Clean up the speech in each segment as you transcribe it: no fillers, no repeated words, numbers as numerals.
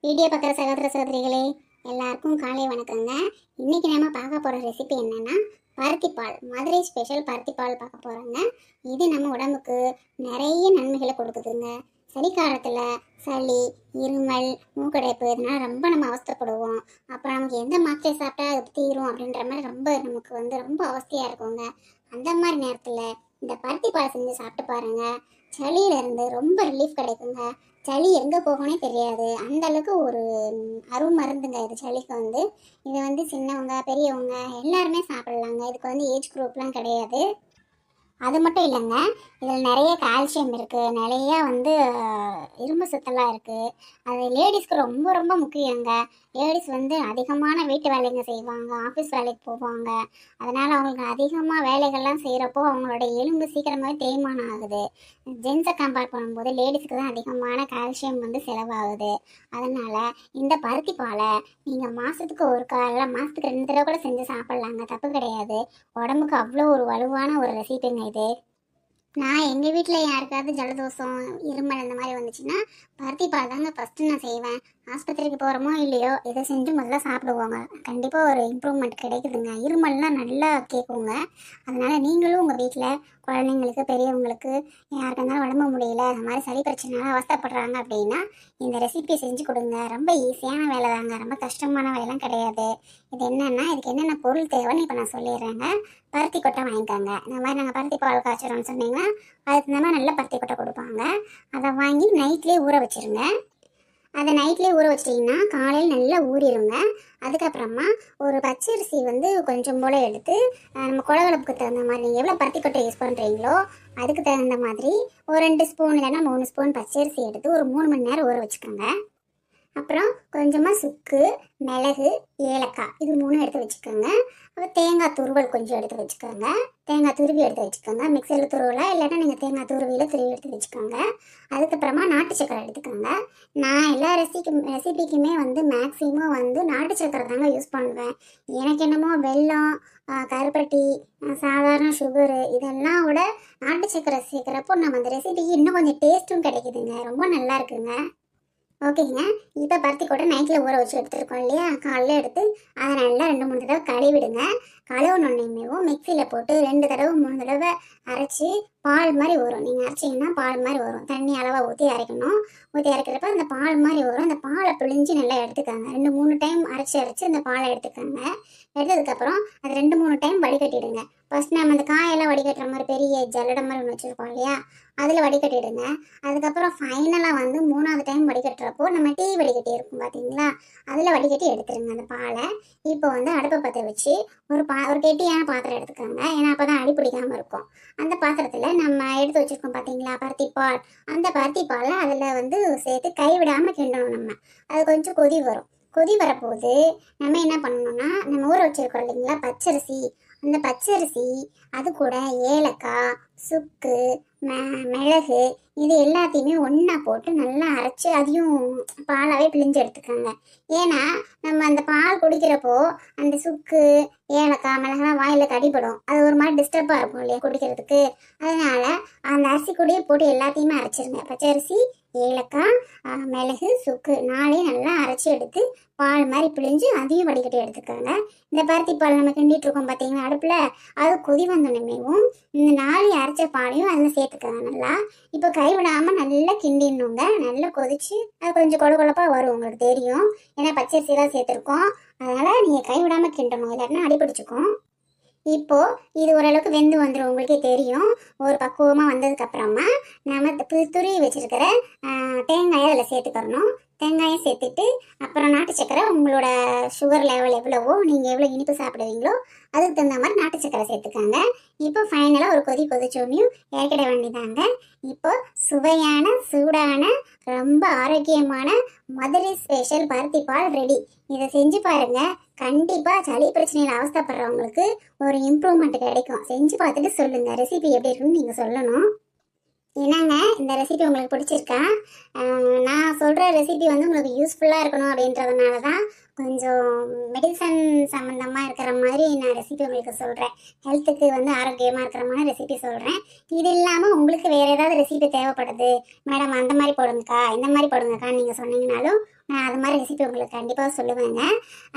Video பார்க்குற சகோதர சகோதரிகளே எல்லாருக்கும் காலை வணக்கங்க. இன்னைக்கு நம்ம பார்க்க போகிற ரெசிபி என்னன்னா பருத்திப்பால், மதுரை ஸ்பெஷல் பருத்திப்பால் பார்க்க போகிறோங்க. இது நம்ம உடம்புக்கு நிறைய நன்மைகளை கொடுக்குதுங்க. சளி காலத்தில் சளி, இருமல், மூக்கடைப்பு இதனால் ரொம்ப நம்ம அவஸ்தைப்படுவோம். அப்புறம் நமக்கு எந்த மாத்திரை சாப்பிட்டா அது தீரும் அப்படின்ற மாதிரி ரொம்ப அவஸ்தையாக இருக்குங்க. அந்த மாதிரி நேரத்தில் இந்த பருத்திப்பால் செஞ்சு சாப்பிட்டு பாருங்க. சளியிலேருந்து ரொம்ப ரிலீஃப் கிடைக்குங்க. சளி எங்கே போகணும்னே தெரியாது, அந்த அளவுக்கு ஒரு அருமருந்துங்க இது சளிக்கு. இது சின்னவங்க பெரியவங்க எல்லாருமே சாப்பிடலாங்க. இதுக்கு ஏஜ் குரூப்லாம் கிடையாது. அது மட்டும் இல்லைங்க, இதில் நிறைய கால்சியம் இருக்குது, நிறையா இரும்பு சத்தெல்லாம் இருக்குது. அது லேடிஸ்க்கு ரொம்ப ரொம்ப முக்கியங்க. லேடிஸ் அதிகமான வீட்டு வேலைங்க செய்வாங்க, ஆஃபீஸ் வேலைக்கு போவாங்க. அதனால் அவங்களுக்கு அதிகமாக வேலைகள்லாம் செய்கிறப்போ அவங்களோட எலும்பு சீக்கிரமாகவே தேய்மானம் ஆகுது. ஜென்ஸை கம்பேர் பண்ணும்போது லேடிஸ்க்கு தான் அதிகமான கால்சியம் செலவாகுது. அதனால் இந்த பருத்தி பாலை நீங்கள் மாதத்துக்கு ஒரு இல்லை மாதத்துக்கு 2 தடவை கூட செஞ்சு சாப்பிட்லாங்க, தப்பு கிடையாது. உடம்புக்கு அவ்வளோ ஒரு வலுவான ஒரு ரெசிபிங்க இது. நான் எங்கள் வீட்டில் யாருக்காவது ஜலதோஷம், இருமல் அந்த மாதிரி வந்துச்சுன்னா பருத்தி பால் தாங்க ஃபஸ்ட்டு நான் செய்வேன். ஆஸ்பத்திரிக்கு போகிறோமோ இல்லையோ இதை செஞ்சு முதல்ல சாப்பிடுவோங்க. கண்டிப்பாக ஒரு இம்ப்ரூவ்மெண்ட் கிடைக்குதுங்க. இருமல்லாம் நல்லா கேட்குங்க. அதனால் நீங்களும் உங்கள் வீட்டில் குழந்தைங்களுக்கு, பெரியவங்களுக்கு, யாருக்கு இருந்தாலும் உடம்பு முடியல, அந்த மாதிரி சளி பிரச்சனைனால அவஸ்தைப்படுறாங்க அப்படின்னா இந்த ரெசிபி செஞ்சு கொடுங்க. ரொம்ப ஈஸியான வேலை தாங்க, ரொம்ப கஷ்டமான வேலைலாம் கிடையாது. இது என்னென்னா, இதுக்கு என்னென்ன பொருள் தேவைன்னு இப்போ நான் சொல்லிடுறேங்க. பருத்தி கொட்டை வாங்கிக்கோங்க. இந்த மாதிரி நாங்கள் பருத்தி பால் காய்ச்சிரோன்னு சொன்னீங்கன்னா அதுக்கு இந்த மாதிரி நல்ல பருத்தி கொட்டை கொடுப்பாங்க. அதை வாங்கி நைட்லேயே ஊற வச்சுருங்க. அதை நைட்லேயே ஊற வச்சிட்டிங்கன்னா காலையில் நல்லா ஊறிடுங்க. அதுக்கப்புறமா ஒரு பச்சரிசி கொஞ்சம் போல் எடுத்து நம்ம குழகுழப்புக்கு தகுந்த மாதிரி நீங்கள் எவ்வளோ பருத்தி கொட்டை யூஸ் பண்ணுறீங்களோ அதுக்கு தகுந்த மாதிரி ஒரு 2 ஸ்பூன் இல்லைன்னா 3 ஸ்பூன் பச்சரிசி எடுத்து ஒரு 3 மணி நேரம் ஊற வச்சுக்கோங்க. அப்புறம் கொஞ்சமாக சுக்கு, மிளகு, ஏலக்காய் இது 3 எடுத்து வச்சுக்கோங்க. அப்புறம் தேங்காய் துருவல் கொஞ்சம் எடுத்து வச்சுக்கோங்க. தேங்காய் துருவி எடுத்து வச்சுக்கோங்க. மிக்சியில் துருவலாம் இல்லைன்னா நீங்கள் தேங்காய் துருவியில் துருவி எடுத்து வச்சுக்கோங்க. அதுக்கப்புறமா நாட்டு சக்கரை எடுத்துக்கோங்க. நான் எல்லா ரெசிபிக்குமே மேக்ஸிமம் நாட்டு சக்கரை தாங்க யூஸ் பண்ணுவேன். எனக்கு என்னமோ வெல்லம், கருப்பட்டி, சாதாரண சுகரு இதெல்லாம் விட நாட்டு சக்கரை சேர்க்குறப்போ நம்ம அந்த ரெசிபிக்கு இன்னும் கொஞ்சம் டேஸ்ட்டும் கிடைக்குதுங்க. ரொம்ப நல்லா இருக்குங்க. ஓகேங்க, இப்போ பருத்தி கொட்டை நைட்டில் ஊற வச்சு எடுத்துருக்கோம் இல்லையா, காலையில் எடுத்து அதை நல்லா 2-3 தடவை கழுவிடுங்க. கழுவுனோன்னையுமேவும் மிக்சியில் போட்டு 2 தடவை 3 தடவை அரைச்சி பால் மாதிரி வரும். நீங்கள் அரைச்சிங்கன்னா பால் மாதிரி வரும். தண்ணி அளவாக ஊற்றி அரைக்கணும். ஊற்றி அரைக்கிறப்ப அந்த பால் மாதிரி வரும். அந்த பாலை பிழிஞ்சு நல்லா எடுத்துக்கோங்க. 2-3 டைம் அரைச்சி அந்த பாலை எடுத்துக்கோங்க. எடுத்ததுக்கப்புறம் அது 2-3 டைம் வடிகட்டிடுங்க. ஃபஸ்ட் நம்ம அந்த காயெல்லாம் வடிகட்டுற மாதிரி பெரிய ஜல்லடை மாதிரி ஒன்று வச்சுருக்கோம் இல்லையா, அதில் வடிகட்டிடுங்க. அதுக்கப்புறம் ஃபைனலாக 3ஆவது டைம் வடிகட்டுறப்போ நம்ம டீ வடிகட்டி இருக்கும் பார்த்தீங்களா, அதில் வடிகட்டி எடுத்துருங்க அந்த பாலை. இப்போ அடுப்பை பற்ற வச்சு ஒரு கெட்டியான பாத்திரம் எடுத்துக்கோங்க. ஏன்னா அப்போ தான் அடி பிடிக்காமல் இருக்கும். அந்த பாத்திரத்தில் நம்ம எடுத்து வச்சுருக்கோம் பார்த்தீங்களா பருத்தி பால், அந்த பருத்தி பாலை அதில் சேர்த்து கைவிடாமல் கிண்டணும். அது கொஞ்சம் கொதி வரும். கொதி வரப்போது நம்ம என்ன பண்ணணும்னா, நம்ம ஊற வச்சுருக்கோம் இல்லைங்களா பச்சரிசி, அந்த பச்சரிசி அது கூட ஏலக்காய், சுக்கு, மிளகு இது எல்லாத்தையுமே ஒன்றா போட்டு நல்லா அரைச்சி அதையும் பாலாகவே பிழிஞ்சு எடுத்துக்கோங்க. ஏன்னா நம்ம அந்த பால் குடிக்கிறப்போ அந்த சுக்கு, ஏலக்காய், மிளகாய் வாயில் கடிப்படும். அது ஒரு மாதிரி டிஸ்டர்பாக இருக்கும் இல்லையா குடிக்கிறதுக்கு. அதனால் அந்த அரிசி கூடயே போட்டு எல்லாத்தையுமே அரைச்சிருங்க. பச்சரிசி, ஏலக்காய், மிளகு, சுக்கு 4 நல்லா அரைச்சி எடுத்து பால் மாதிரி பிழிஞ்சு அதையும் வடிகட்டி எடுத்துக்கோங்க. இந்த பருத்தி பால் நம்ம கிண்டிட்டு இருக்கோம் பார்த்தீங்கன்னா அடுப்பில், அது கொதி வந்தோடனேவும் இந்த 4 அரைச்ச பாலையும் அதில் சேர்த்துக்கோங்க நல்லா. இப்போ கைவிடாமல் நல்லா கிண்டிடணுங்க. நல்லா கொதிச்சு அது கொஞ்சம் கொழப்பாக வரும், உங்களுக்கு தெரியும். ஏன்னா பச்சரிசிலாம் சேர்த்துருக்கோம். அதனால் நீங்கள் கைவிடாமல் கிண்டணும், இல்லாட்டினா அடிப்பிடிச்சிக்கும். இப்போது இது ஓரளவுக்கு வெந்து வந்துடும், உங்களுக்கே தெரியும். ஒரு பக்குவமாக வந்ததுக்கப்புறமா நம்ம துருவி வச்சுருக்கிற தேங்காயை அதில் சேர்த்துக்கிறணும். தேங்காயை சேர்த்துட்டு அப்புறம் நாட்டு சக்கரை, உங்களோட சுகர் லெவல் எவ்வளவோ, நீங்கள் எவ்வளோ இனிப்பு சாப்பிடுவீங்களோ அதுக்கு தகுந்த மாதிரி நாட்டு சக்கரை சேர்த்துக்காங்க. இப்போ ஃபைனலாக ஒரு கொதிச்சோன்னையும் இறக்கிட வேண்டியதாங்க. இப்போ சுவையான, சூடான, ரொம்ப ஆரோக்கியமான மதுரை ஸ்பெஷல் பருத்தி பால் ரெடி. இதை செஞ்சு பாருங்கள். கண்டிப்பாக சளி பிரச்சனையில் அவஸ்தைப்படுறவங்களுக்கு ஒரு இம்ப்ரூவ்மெண்ட் கிடைக்கும். செஞ்சு பார்த்துட்டு சொல்லுங்கள் ரெசிபி எப்படி இருக்குன்னு நீங்கள் சொல்லணும். என்னங்க, இந்த ரெசிபி உங்களுக்கு பிடிச்சிருக்கா? நான் சொல்கிற ரெசிபி உங்களுக்கு யூஸ்ஃபுல்லாக இருக்கணும் அப்படின்றதுனால தான் கொஞ்சம் மெடிசன் சம்மந்தமாக இருக்கிற மாதிரி நான் ரெசிபி உங்களுக்கு சொல்கிறேன். ஹெல்த்துக்கு வந்து ஆரோக்கியமாக இருக்கிற மாதிரி ரெசிபி சொல்கிறேன். இது இல்லாமல் உங்களுக்கு வேறு ஏதாவது ரெசிபி தேவைப்படுது, மேடம் அந்த மாதிரி போடுங்கக்கா, இந்த மாதிரி போடுங்கக்கா நீங்கள் சொன்னீங்கனாலும் நான் அது மாதிரி ரெசிபி உங்களுக்கு கண்டிப்பாக சொல்லுவேங்க.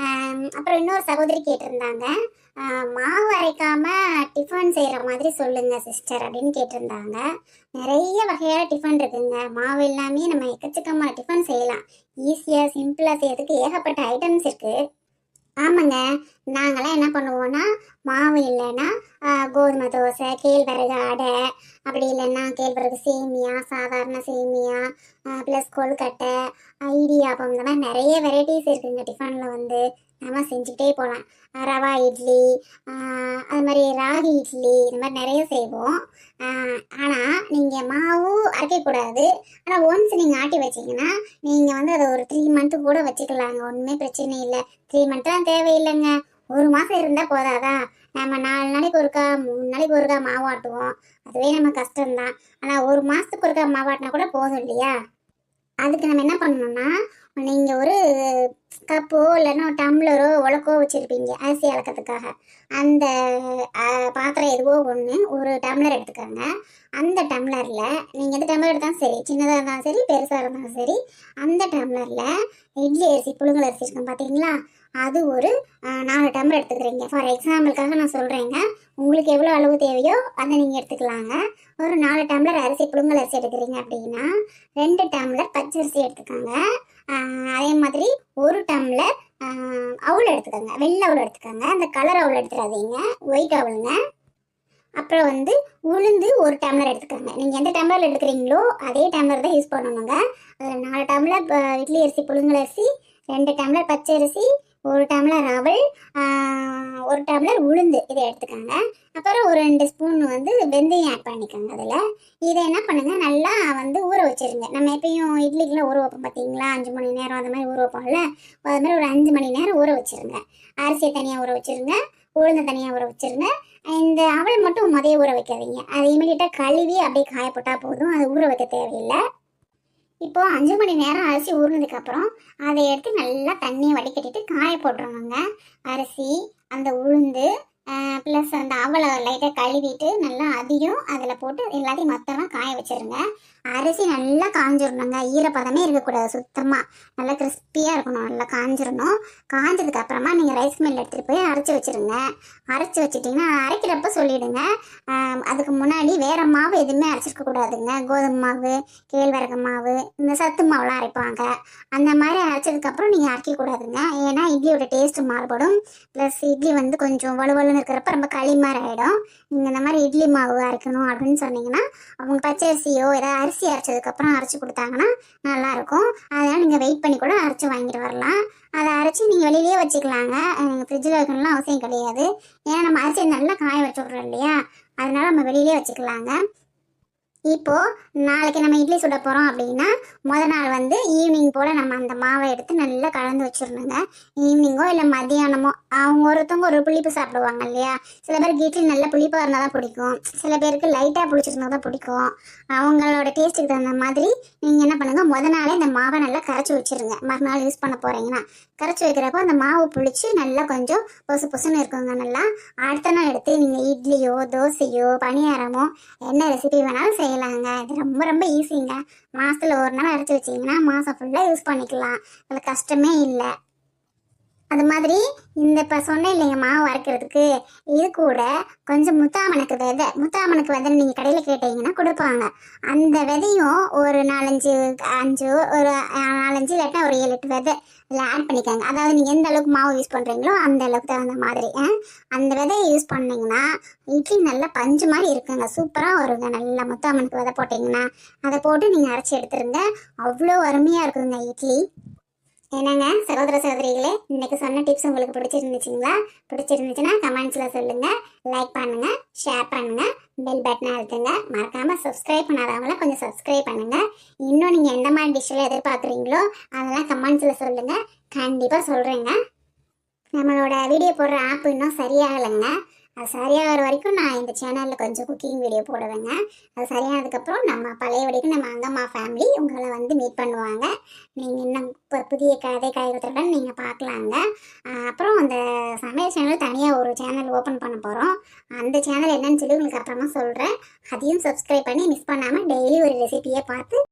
அப்புறம் இன்னொரு சகோதரி கேட்டிருந்தாங்க, மாவு அரைக்காம டிஃபன் செய்கிற மாதிரி சொல்லுங்க சிஸ்டர் அப்படின்னு கேட்டிருந்தாங்க. நிறைய வகையான டிஃபன் இருக்குங்க. மாவு இல்லாமே நம்ம எக்கச்சக்கமான டிஃபன் செய்யலாம். ஈஸியாக சிம்பிளாக செய்யறதுக்கு ஏகப்பட்ட ஐட்டம்ஸ் இருக்குது. ஆமாங்க, நாங்களாம் என்ன பண்ணுவோன்னா, மாவு இல்லைன்னா கோதுமை தோசை, கேழ்வரகு அடை, அப்படி இல்லைன்னா கேழ்வரகு சேமியா, சாதாரண சேமியா, ப்ளஸ் கொழுக்கட்டை, இடியாப்பம், இந்த மாதிரி நிறைய வெரைட்டிஸ் இருக்குங்க. டிஃபனில் வந்து நம்ம செஞ்சுக்கிட்டே போகலாம். ரவா இட்லி, அது மாதிரி ராகி இட்லி, இந்த மாதிரி நிறைய செய்வோம். ஆனால் நீங்கள் மாவு அரைக்கக்கூடாது. ஆனால் ஒன்ஸ் நீங்கள் ஆட்டி வச்சிங்கன்னா நீங்கள் வந்து அதை ஒரு 3 மந்த்து கூட வச்சுக்கலாங்க. ஒன்றுமே பிரச்சனை இல்லை. 3 மந்த்லாம் தேவையில்லைங்க. 1 மாதம் இருந்தால் போதாதா? நம்ம 4 நாளைக்கு ஒருக்கா 3 நாளைக்கு ஒருக்கா மாவு ஆட்டுவோம். அதுவே நம்ம கஷ்டம்தான். ஆனால் 1 மாதத்துக்கு ஒருக்கா மாவு ஆட்டினா கூட போதும் இல்லையா? அதுக்கு நம்ம என்ன பண்ணணும்னா, நீங்கள் ஒரு கப்போ இல்லைன்னா டம்ளரோ உலக்கோ வச்சுருப்பீங்க அரிசி அளக்கிறதுக்காக. அந்த பாத்திரம் எதுவோ ஒன்று, ஒரு டம்ளர் எடுத்துக்கோங்க. அந்த டம்ளரில் நீங்கள் எந்த டம்ளர் எடுத்தாலும் சரி, சின்னதாக இருந்தாலும் சரி, பெருசாக இருந்தாலும் சரி, அந்த டம்ளரில் இட்லி அரிசி, புழுங்கல் அரிசி இருக்கும் பார்த்தீங்களா, அது ஒரு 4 டம்ளர் எடுத்துக்கிறீங்க. ஃபார் எக்ஸாம்பிளுக்காக நான் சொல்கிறேங்க. உங்களுக்கு எவ்வளோ அளவு தேவையோ அதை நீங்கள் எடுத்துக்கலாங்க. ஒரு 4 டம்ளர் அரிசி, புழுங்கல் அரிசி எடுக்கிறீங்க அப்படின்னா 2 டம்ளர் பச்சரிசி எடுத்துக்கோங்க. அதே மாதிரி 1 டம்ளர் அவுள் எடுத்துக்கோங்க. வெள்ளை அவுள் எடுத்துக்கோங்க. அந்த கலர் அவுள் எடுத்துடாதீங்க, ஒயிட் அவுளுங்க. அப்புறம் வந்து உளுந்து 1 டம்ளர் எடுத்துக்கோங்க. நீங்கள் எந்த டம்ளர் எடுக்கிறீங்களோ அதே டம்ளர் தான் யூஸ் பண்ணணுங்க. அதில் 4 டம்ளர் இட்லி அரிசி, புழுங்கல் அரிசி, 2 டம்ளர் பச்சரிசி, 1 டம்ளர் அவல், 1 டம்ளர் உளுந்து, இதை எடுத்துக்கோங்க. அப்புறம் ஒரு 2 ஸ்பூன் வந்து வெந்தயம் ஆட் பண்ணிக்கோங்க. அதில் இதை என்ன பண்ணுங்கள், நல்லா வந்து ஊற வச்சுருங்க. நம்ம எப்பயும் இட்லிக்கெலாம் ஊற வைப்போம் பார்த்தீங்களா, 5 மணி நேரம் அந்த மாதிரி ஊற வைப்போம்ல, அது மாதிரி ஒரு 5 மணி நேரம் ஊற வச்சுருங்க. அரிசியை தனியாக ஊற வச்சுருங்க, உளுந்து தனியாக ஊற வச்சுருங்க. இந்த அவல் மட்டும் மதியம் ஊற வைக்காதீங்க. அதை இமீடியட்டாக கழுவி அப்படியே காய போட்டால் போதும், அது ஊற வைக்க தேவையில்லை. இப்போது 5 மணி நேரம் அரிசி ஊறினதுக்கப்புறம் அதை எடுத்து நல்லா தண்ணியை வடிகட்டிட்டு காய போட்டுருவாங்க. அரிசி, அந்த உளுந்து ப்ளஸ் அந்த அவலை லைட்டாக கழுவிட்டு நல்லா அதையும் அதில் போட்டு எல்லாத்தையும் மொத்தமாக காய வச்சுருங்க. அரிசி நல்லா காஞ்சிடணுங்க. ஈரப்பதமே இருக்கக்கூடாது. சுத்தமாக நல்லா கிறிஸ்பியாக இருக்கணும். நல்லா காஞ்சிடணும். காஞ்சதுக்கு அப்புறமா நீங்கள் ரைஸ் மில் எடுத்துகிட்டு போய் அரைச்சி வச்சுருங்க. அரைச்சி வச்சுட்டிங்கன்னா அரைக்கிறப்ப சொல்லிவிடுங்க. அதுக்கு முன்னாடி வேறு மாவு எதுவுமே அரைச்சிருக்கக்கூடாதுங்க. கோதுமை மாவு, கேழ்வரகு மாவு, இந்த சத்து மாவுலாம் அரைப்பாங்க. அந்த மாதிரி அரைச்சதுக்கப்புறம் நீங்கள் அரைக்கக்கூடாதுங்க. ஏன்னா இட்லியோட டேஸ்ட்டு மாறுபடும். ப்ளஸ் இட்லி வந்து கொஞ்சம் வலுவலுன்னு இருக்கிறப்ப ரொம்ப களி மாதிரி ஆகிடும். நீங்கள் இந்த மாதிரி இட்லி மாவு அரைக்கணும் அப்படின்னு சொன்னீங்கன்னா, அவங்க பச்சரிசியோ ஏதாவது அரிசி அரைச்சதுக்கப்புறம் அரைச்சி கொடுத்தாங்கன்னா நல்லாயிருக்கும். அதனால் நீங்கள் வெயிட் பண்ணி கூட அரைச்சி வாங்கிட்டு வரலாம். அதை அரைச்சி நீங்கள் வெளியிலேயே வச்சுக்கலாங்க. ஃப்ரிட்ஜில் வைக்கணும்லாம் அவசியம் கிடையாது. ஏன்னா நம்ம அரிசியை நல்லா காய வச்சு விட்றோம் இல்லையா, அதனால் நம்ம வெளியிலே வச்சுக்கலாங்க. இப்போது நாளைக்கு நம்ம இட்லி சுட போகிறோம் அப்படின்னா முதல் நாள் வந்து ஈவினிங் போல் நம்ம அந்த மாவை எடுத்து நல்லா கலந்து வச்சிடணுங்க. ஈவினிங்கோ இல்லை மத்தியானமோ. அவங்க ஒருத்தவங்க ஒரு புளிப்பு சாப்பிடுவாங்க இல்லையா. சில பேருக்கு இட்லி நல்லா புளிப்பாக இருந்தால் தான் பிடிக்கும், சில பேருக்கு லைட்டாக புளிச்சிருந்தா தான் பிடிக்கும். அவங்களோட டேஸ்ட்டுக்கு தகுந்த மாதிரி நீங்கள் என்ன பண்ணுங்கள், முதல் நாளே இந்த மாவை நல்லா கரைச்சி வச்சுருங்க. மறுநாள் யூஸ் பண்ண போகிறீங்கன்னா கரைச்சி வைக்கிறப்போ அந்த மாவு புளிச்சு நல்லா கொஞ்சம் பொசு பொசுன்னு இருக்குங்க. நல்லா அடுத்த நாள் எடுத்து நீங்கள் இட்லியோ தோசையோ பணியாரமோ என்ன ரெசிபி வேணாலும் செய்யலாங்க. இது ரொம்ப ரொம்ப ஈஸிங்க. மாதத்தில் ஒரு நாள் அரைச்சி வச்சிங்கன்னா மாதம் ஃபுல்லாக யூஸ் பண்ணிக்கலாம். அதில் கஷ்டமே இல்லை. அது மாதிரி இந்த இப்போ சொன்னேன் இல்லைங்க மாவு அரைக்கிறதுக்கு, இது கூட கொஞ்சம் முத்தாமனுக்கு விதை நீங்கள் கடையில் கேட்டீங்கன்னா கொடுப்பாங்க. அந்த விதையும் ஒரு 4-5 ஒரு 4-5 இல்லாட்டா ஒரு 7-8 விதை இதில் ஆட் பண்ணிக்கோங்க. அதாவது நீங்கள் எந்த அளவுக்கு மாவு யூஸ் பண்ணுறீங்களோ அந்த அளவுக்கு தகுந்த மாதிரி அந்த விதையை யூஸ் பண்ணிங்கன்னா இட்லி நல்லா பஞ்சு மாதிரி இருக்குங்க. சூப்பராக வருங்க. நல்லா முத்தாமனுக்கு விதை போட்டிங்கன்னா அதை போட்டு நீங்கள் அரைச்சி எடுத்துருங்க. அவ்வளோ அருமையாக இருக்குங்க இட்லி. என்னங்க சகோதர சகோதரிகளே, இன்னைக்கு சொன்ன டிப்ஸ் உங்களுக்கு பிடிச்சிருந்துச்சுன்னா கமெண்ட்ஸில் சொல்லுங்கள். லைக் பண்ணுங்கள், ஷேர் பண்ணுங்கள், பெல் பட்டனை அழுத்துங்க. மறக்காமல் சப்ஸ்கிரைப் பண்ணாதவங்களாம் கொஞ்சம் சப்ஸ்கிரைப் பண்ணுங்கள். இன்னும் நீங்கள் எந்த மாதிரி டிஷ்ஷில் எதிர்பார்க்குறீங்களோ அதெல்லாம் கமெண்ட்ஸில் சொல்லுங்கள். கண்டிப்பாக சொல்கிறேங்க. நம்மளோட வீடியோ போடுற ஆப் இன்னும் சரியாகலைங்க. அது சரியாக வர வரைக்கும் நான் இந்த சேனலில் கொஞ்சம் குக்கிங் வீடியோ போடுவேங்க. அது சரியானதுக்கப்புறம் நம்ம பழையபடிக்கு நம்ம அங்கம்மா ஃபேமிலி உங்களை வந்து மீட் பண்ணுவாங்க. நீங்கள் இன்னும் இப்போ புதிய கதை காய்கறிகளுடன் நீங்கள் பார்க்கலாங்க. அப்புறம் அந்த சமையல் சேனல் தனியாக ஒரு சேனல் ஓப்பன் பண்ண போகிறோம். அந்த சேனல் என்னன்னு சொல்லி உங்களுக்கு அப்புறமா சொல்கிறேன். அதையும் சப்ஸ்கிரைப் பண்ணி மிஸ் பண்ணாமல் டெய்லி ஒரு ரெசிபியை பார்த்து